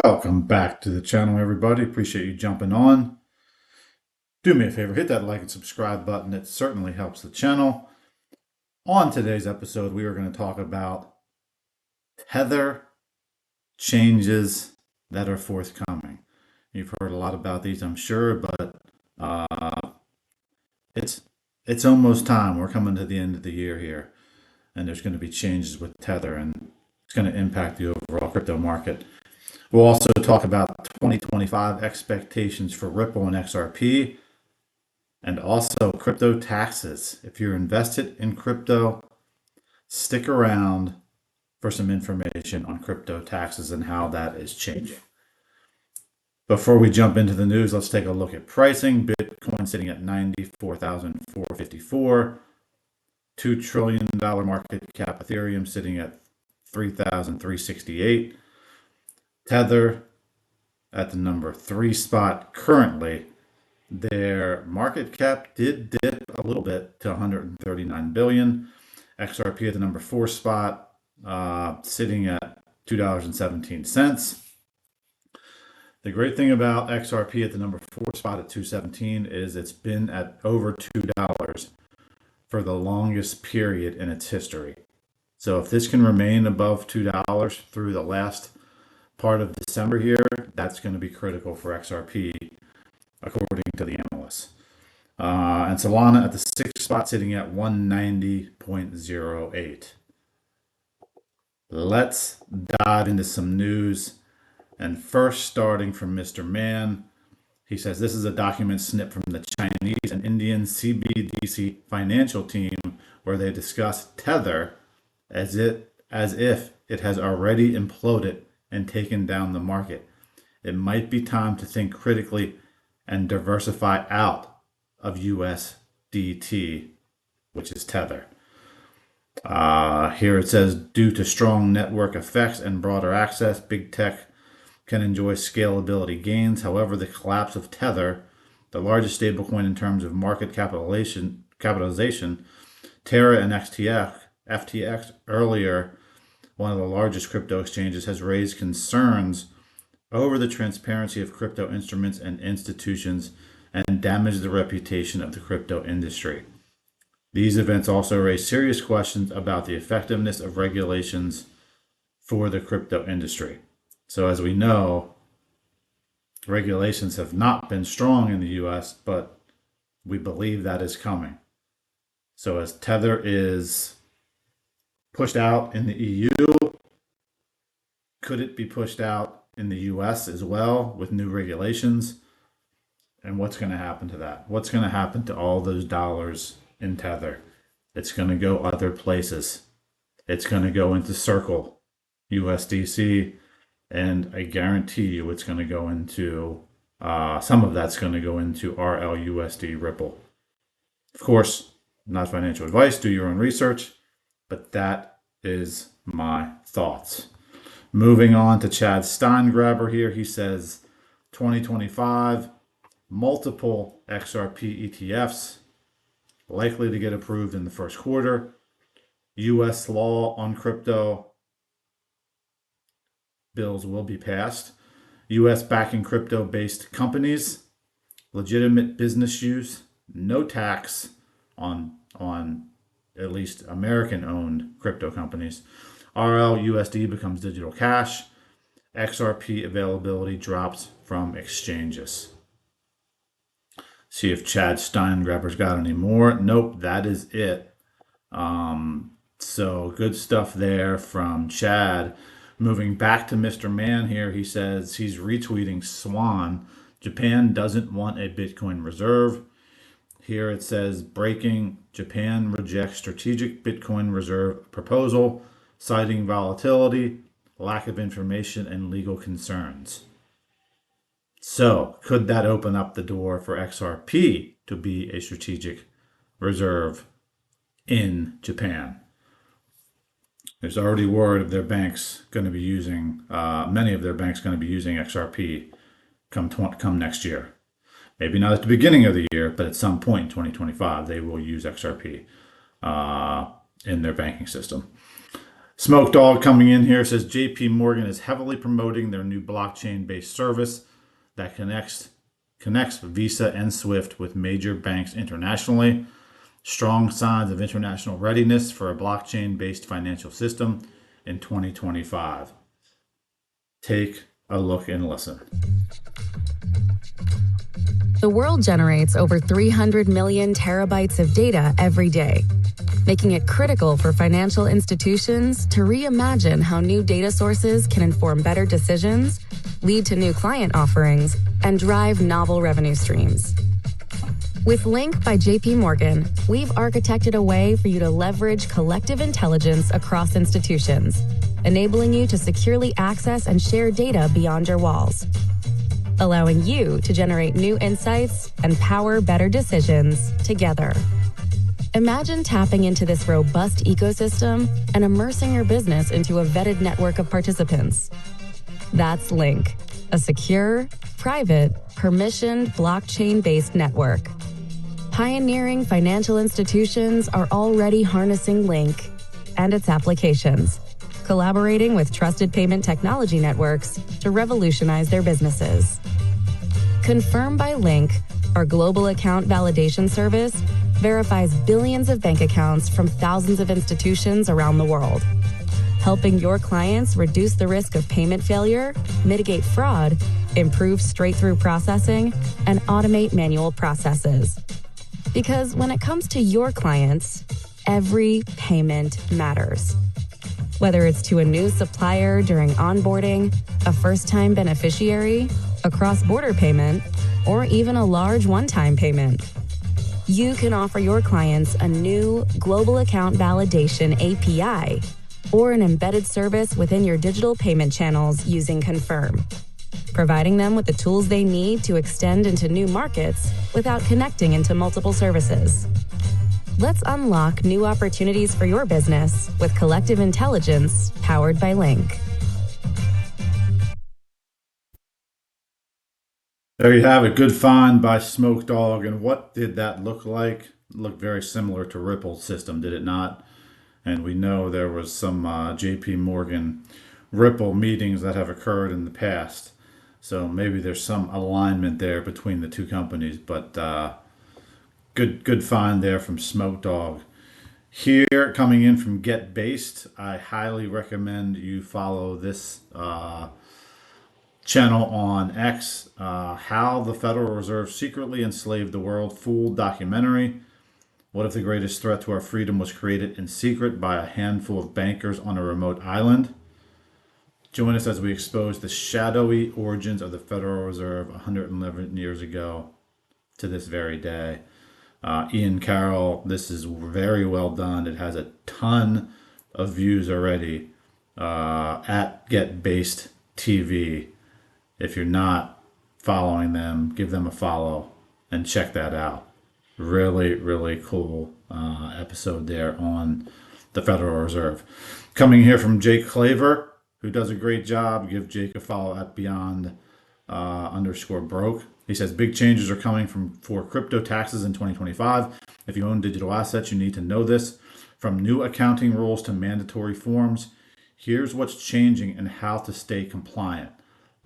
Welcome back to the channel, everybody. Appreciate you jumping on. Do me a favor, hit that like and subscribe button. It certainly helps the channel. On today's episode, we are going to talk about Tether changes that are forthcoming. You've heard a lot about these, I'm sure, but it's it's almost time. We're coming to the end of the year here, and there's going to be changes with Tether, and it's going to impact the overall crypto market. We'll also talk about 2025 expectations for Ripple and XRP, and also crypto taxes. If you're invested in crypto, stick around for some information on crypto taxes and how that is changing. Before we jump into the news, let's take a look at pricing. Bitcoin sitting at 94,454, $2 trillion market cap. Ethereum sitting at 3,368. Tether at the number 3 spot currently. Their market cap did dip a little bit to 139 billion. XRP at the number 4 spot, sitting at $2.17. The great thing about XRP at the number 4 spot at 217 is it's been at over $2 for the longest period in its history. So if this can remain above $2 through the last part of December here, that's going to be critical for XRP, according to the analysts. And Solana at the 6th spot, sitting at 190.08. Let's dive into some news. And first, starting from Mr. Mann, he says this is a document snipped from the Chinese and Indian CBDC financial team where they discuss Tether as if it has already imploded and taken down the market. It might be time to think critically and diversify out of USDT, which is Tether. Here it says, due to strong network effects and broader access, big tech can enjoy scalability gains. However, the collapse of Tether, the largest stablecoin in terms of market capitalization, Terra and FTX earlier, one of the largest crypto exchanges, has raised concerns over the transparency of crypto instruments and institutions and damaged the reputation of the crypto industry. These events also raise serious questions about the effectiveness of regulations for the crypto industry. So as we know, regulations have not been strong in the US, but we believe that is coming. So as Tether is pushed out in the EU, could it be pushed out in the US as well with new regulations? And what's going to happen to that? What's going to happen to all those dollars in Tether? It's going to go other places. It's going to go into Circle, USDC, and I guarantee you it's going to go into, some of that's going to go into RLUSD Ripple. Of course, not financial advice, do your own research, but that is my thoughts. Moving on to Chad Steingraber here, he says 2025, multiple XRP ETFs likely to get approved in the first quarter. US law on crypto bills will be passed. US backing crypto based companies, legitimate business use, no tax on at least American owned crypto companies. RLUSD becomes digital cash. XRP availability drops from exchanges. See if Chad Steingraber's got any more. Nope, that is it. So good stuff there from Chad. Moving back to Mr. Mann here, he says he's retweeting Swan. Japan doesn't want a Bitcoin reserve. Here it says, breaking, Japan rejects strategic Bitcoin reserve proposal, citing volatility, lack of information, and legal concerns. So, could that open up the door for XRP to be a strategic reserve in Japan? There's already word of their banks going to be using, many of their banks going to be using XRP come next year. Maybe not at the beginning of the year, but at some point in 2025, they will use XRP in their banking system. Smoke Dog coming in here says JP Morgan is heavily promoting their new blockchain based service that connects Visa and Swift with major banks internationally. Strong signs of international readiness for a blockchain based financial system in 2025. Take a look and listen. The world generates over 300 million terabytes of data every day, making it critical for financial institutions to reimagine how new data sources can inform better decisions, lead to new client offerings, and drive novel revenue streams. With Link by JP Morgan, we've architected a way for you to leverage collective intelligence across institutions, enabling you to securely access and share data beyond your walls, allowing you to generate new insights and power better decisions together. Imagine tapping into this robust ecosystem and immersing your business into a vetted network of participants. That's Link, a secure, private, permissioned, blockchain-based network. Pioneering financial institutions are already harnessing Link and its applications, collaborating with trusted payment technology networks to revolutionize their businesses. Confirm by Link, our global account validation service, verifies billions of bank accounts from thousands of institutions around the world, helping your clients reduce the risk of payment failure, mitigate fraud, improve straight-through processing, and automate manual processes. Because when it comes to your clients, every payment matters. Whether it's to a new supplier during onboarding, a first-time beneficiary, a cross-border payment, or even a large one-time payment, you can offer your clients a new global account validation API or an embedded service within your digital payment channels using Confirm, providing them with the tools they need to extend into new markets without connecting into multiple services. Let's unlock new opportunities for your business with collective intelligence powered by Link. There you have it. Good find by Smoke Dog. And what did that look like? It looked very similar to Ripple's system, did it not? And we know there was some JP Morgan Ripple meetings that have occurred in the past. So maybe there's some alignment there between the two companies. But good find there from Smoke Dog. Here, coming in from Get Based, I highly recommend you follow this channel on X, How the Federal Reserve Secretly Enslaved the World, full documentary. What if the greatest threat to our freedom was created in secret by a handful of bankers on a remote island? Join us as we expose the shadowy origins of the Federal Reserve 111 years ago to this very day. Ian Carroll, this is very well done. It has a ton of views already at Get Based TV. If you're not following them, give them a follow and check that out. Really, really cool episode there on the Federal Reserve. Coming here from Jake Claver, who does a great job. Give Jake a follow at Beyond _broke. He says big changes are coming for crypto taxes in 2025. If you own digital assets, you need to know this. From new accounting rules to mandatory forms, here's what's changing and how to stay compliant.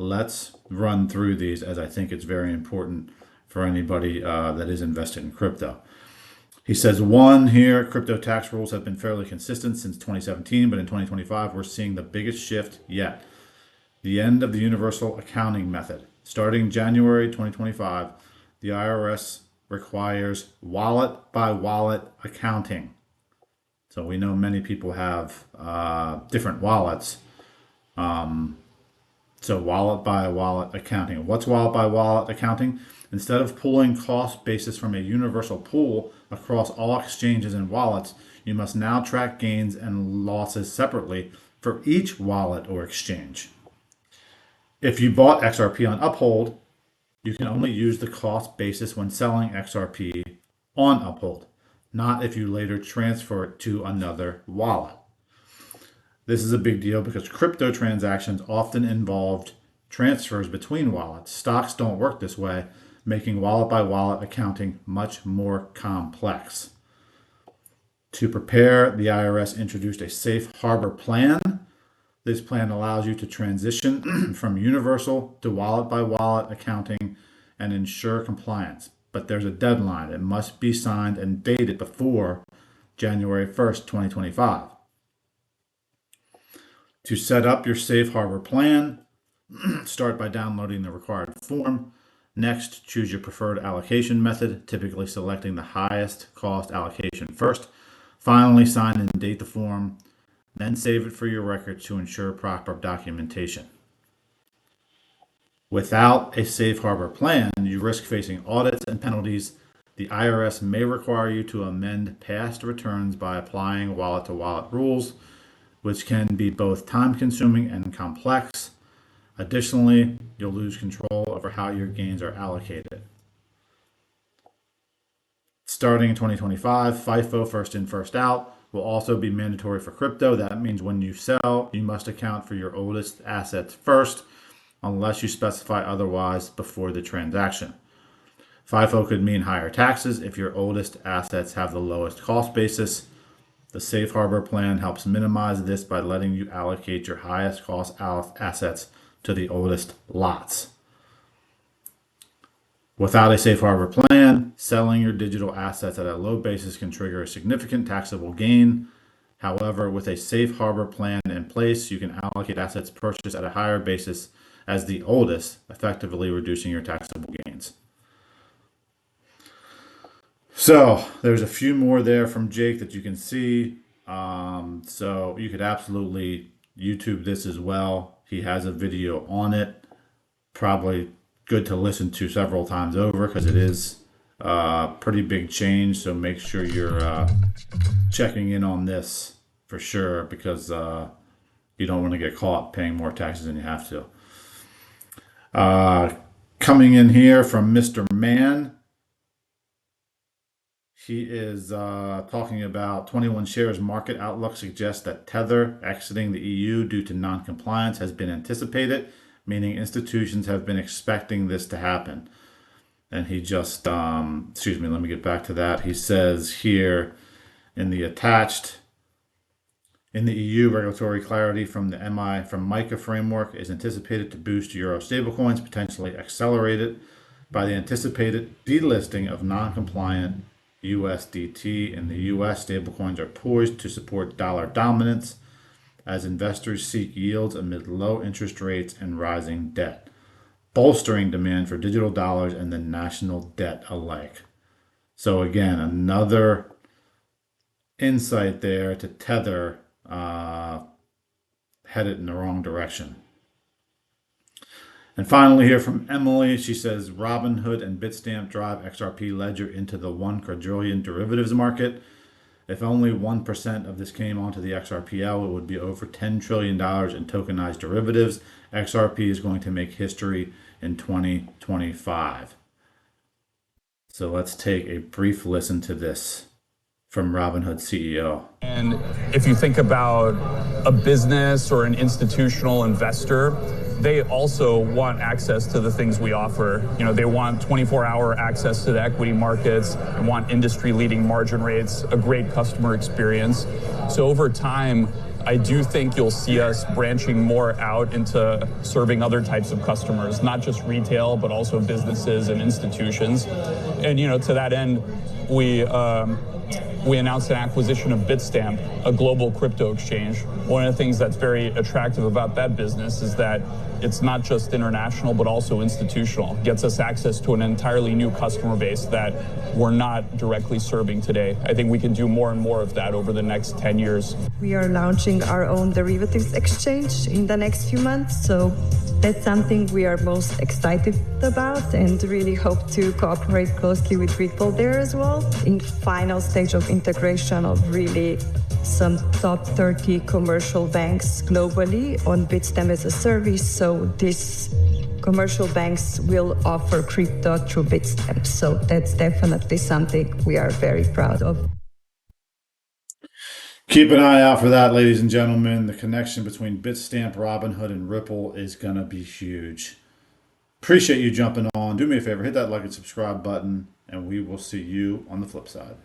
Let's run through these, as I think it's very important for anybody that is invested in crypto. He says, one here, crypto tax rules have been fairly consistent since 2017, but in 2025, we're seeing the biggest shift yet. The end of the universal accounting method. Starting January 2025, the IRS requires wallet-by-wallet accounting. So we know many people have different wallets. So wallet-by-wallet accounting. What's wallet-by-wallet accounting? Instead of pulling cost basis from a universal pool across all exchanges and wallets, you must now track gains and losses separately for each wallet or exchange. If you bought XRP on Uphold, you can only use the cost basis when selling XRP on Uphold, not if you later transfer it to another wallet. This is a big deal because crypto transactions often involved transfers between wallets. Stocks don't work this way, making wallet-by-wallet accounting much more complex. To prepare, the IRS introduced a safe harbor plan. This plan allows you to transition from universal to wallet by wallet accounting and ensure compliance. But there's a deadline. It must be signed and dated before January 1st, 2025. To set up your safe harbor plan, start by downloading the required form. Next, choose your preferred allocation method, typically selecting the highest cost allocation first. Finally, sign and date the form, then save it for your records to ensure proper documentation. Without a safe harbor plan, you risk facing audits and penalties. The IRS may require you to amend past returns by applying wallet to wallet rules, which can be both time consuming and complex. Additionally, you'll lose control over how your gains are allocated. Starting in 2025, FIFO, first in, first out, will also be mandatory for crypto. That means when you sell, you must account for your oldest assets first, unless you specify otherwise before the transaction. FIFO could mean higher taxes if your oldest assets have the lowest cost basis. The safe harbor plan helps minimize this by letting you allocate your highest cost assets to the oldest lots. Without a safe harbor plan, selling your digital assets at a low basis can trigger a significant taxable gain. However, with a safe harbor plan in place, you can allocate assets purchased at a higher basis as the oldest, effectively reducing your taxable gains. So there's a few more there from Jake that you can see. So you could absolutely YouTube this as well. He has a video on it. Probably good to listen to several times over because it is a pretty big change. So make sure you're checking in on this for sure, because you don't want to get caught paying more taxes than you have to. Coming in here from Mr. Mann. He is talking about 21 shares market outlook suggests that Tether exiting the EU due to non-compliance has been anticipated, meaning institutions have been expecting this to happen. And he just, excuse me, let me get back to that. He says here in the attached, in the EU, regulatory clarity from the MiCA framework is anticipated to boost euro stablecoins, potentially accelerated by the anticipated delisting of non-compliant USDT. In the US, stablecoins are poised to support dollar dominance as investors seek yields amid low interest rates and rising debt, bolstering demand for digital dollars and the national debt alike. So again, another insight there to Tether headed in the wrong direction. And finally here from Emily, she says Robinhood and Bitstamp drive XRP Ledger into the 1 quadrillion derivatives market. If only 1% of this came onto the XRPL, it would be over $10 trillion in tokenized derivatives. XRP is going to make history in 2025. So let's take a brief listen to this from Robinhood CEO. And if you think about a business or an institutional investor, they also want access to the things we offer. You know, they want 24-hour access to the equity markets, and want industry-leading margin rates, a great customer experience. So over time, I do think you'll see us branching more out into serving other types of customers, not just retail, but also businesses and institutions. And, you know, to that end, we announced an acquisition of Bitstamp, a global crypto exchange. One of the things that's very attractive about that business is that it's not just international, but also institutional. It gets us access to an entirely new customer base that we're not directly serving today. I think we can do more and more of that over the next 10 years. We are launching our own derivatives exchange in the next few months, so that's something we are most excited about and really hope to cooperate closely with Ripple there as well. In final stage of integration of really some top 30 commercial banks globally on Bitstamp as a service. So these commercial banks will offer crypto through Bitstamp. So that's definitely something we are very proud of. Keep an eye out for that, ladies and gentlemen. The connection between Bitstamp, Robinhood, and Ripple is going to be huge. Appreciate you jumping on. Do me a favor, hit that like and subscribe button, and we will see you on the flip side.